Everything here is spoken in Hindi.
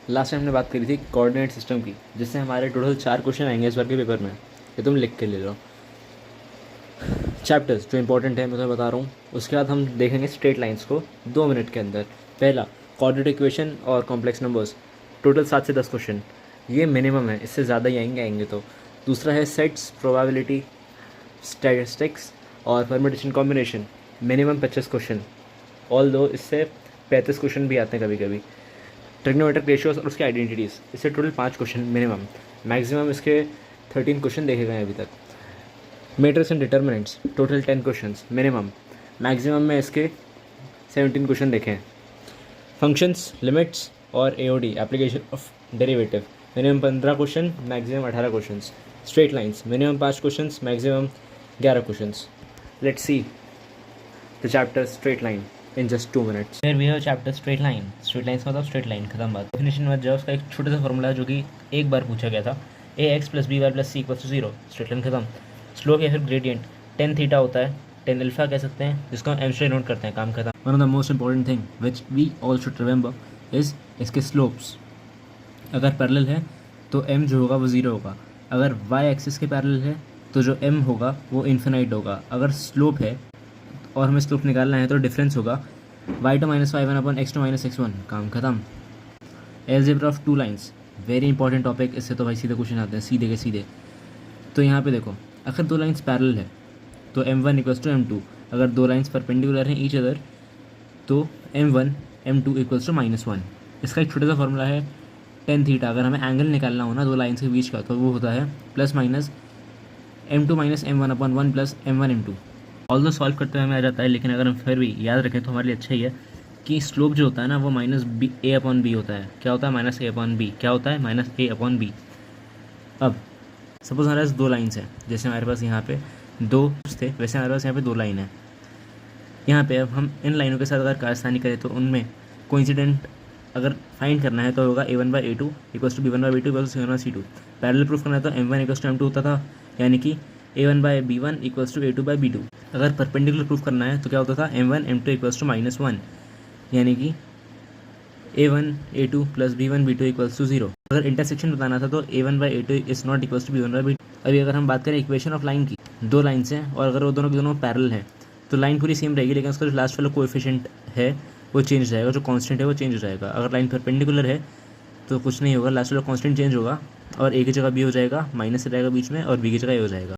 लास्ट टाइम हमने बात करी थी कोऑर्डिनेट सिस्टम की, जिससे हमारे टोटल 4 क्वेश्चन आएंगे इस बार के पेपर में। ये तुम लिख के ले लो चैप्टर्स जो इंपॉर्टेंट है, मैं तुम्हें बता रहा हूँ। उसके बाद हम देखेंगे स्ट्रेट लाइंस को 2 मिनट के अंदर। पहला कोऑर्डिनेट इक्वेशन और कॉम्प्लेक्स नंबर्स, टोटल 7 से 10 क्वेश्चन, ये मिनिमम है, इससे ज़्यादा ही आएंगे तो। दूसरा है सेट्स, प्रोबेबिलिटी, स्टैटिस्टिक्स और permutation combination, minimum 25 question, all दो इससे 35 क्वेश्चन भी आते हैं कभी कभी। ट्रिग्नोमेट्रिक रेशियोज और उसकी आइडेंटिटीज़, इससे टोटल 5 क्वेश्चन मिनिमम, मैक्सिमम इसके 13 क्वेश्चन देखे गए हैं अभी तक। Matrix and determinants, total 10 question minimum, maximum में इसके 17 क्वेश्चन देखे हैं। फंक्शंस, लिमिट्स और AOD, application of derivative, minimum 15 question, maximum 18 question. Straight lines, minimum 5 question, maximum 11 question. Let's see the chapter straight line in just 2 minutes. Here we have chapter straight line. Straight lines मतलब straight line, खत्म बात। डेफिनेशन में जो उसका एक छोटा सा फॉर्मूला है जो कि एक बार पूछा गया था, A X plus B Y plus C equal to 0, straight line खत्म। स्लोप या फिर ग्रेडियंट टेन थीटा होता है, टेन अल्फा कह सकते हैं, जिसको हम एम से नोट करते हैं, काम खत्म। One of the most important thing which we all should remember is इसके स्लोप्स। अगर पैरेलल है तो एम जो होगा वो 0 होगा, अगर वाई एक्सिस के पैरेलल है तो जो एम होगा वो इन्फिनाइट होगा। अगर स्लोप है और हमें स्लोप निकालना है तो डिफरेंस होगा y2 - y1 अपन x2 - x1, काम खत्म। Algebra of two lines, very important topic, इससे तो भाई सीधे क्वेश्चन आते हैं, सीधे के सीधे। तो यहाँ पे देखो, अगर 2 लाइंस पैरेलल है तो m1 = m2, अगर 2 लाइंस परपेंडिकुलर हैं ईच अदर तो m1 m2 = -1। इसका एक छोटा सा फॉर्मूला है टेन थीटा। अगर हमें एंगल निकालना हो ना 2 लाइंस के बीच का तो वो होता है +- m2 - m1/1 + m1 m2। All दो सॉल्व करते हुए हमें आ जाता है, लेकिन अगर हम फिर भी याद रखें तो हमारे लिए अच्छा ही है कि स्लोप जो होता है ना वो -a/b होता है। क्या होता है? -a/b। क्या होता है? -a/b। अब सपोज हमारे पास 2 लाइन्स हैं, जैसे हमारे पास यहाँ पे 2 थे वैसे हमारे पास यहाँ पे 2 लाइन है। यहाँ पे अब हम इन लाइनों के साथ अगर कारस्तानी करें तो उनमें कोइंसिडेंट अगर फाइंड करना है तो होगा a1/a2 = b1/b2 = c1/c2। Parallel proof करना है तो m1 = m2 होता था, यानी कि a1/b1 = a2/b2। अगर परपेंडिकुलर प्रूफ करना है तो क्या होता था? m1 m2 = -1, यानी कि a1 a2 + b1 b2 = 0। अगर इंटरसेक्शन बताना था तो a1/a2 is not equals to b1/b2। अभी अगर हम बात करें इक्वेशन ऑफ लाइन की, 2 लाइन्स हैं और अगर वो दोनों के दोनों पैरेलल हैं तो लाइन पूरी सेम रहेगी, लेकिन उसका जो लास्ट वाला कोएफिशिएंट है वो चेंज हो जाएगा, जो कांस्टेंट है वो चेंज हो जाएगा। अगर लाइन परपेंडिकुलर है तो कुछ नहीं होगा, लास्ट वाला कांस्टेंट चेंज होगा और ए की जगह बी हो जाएगा, माइनस रहेगा बीच में और बी की जगह ए हो जाएगा।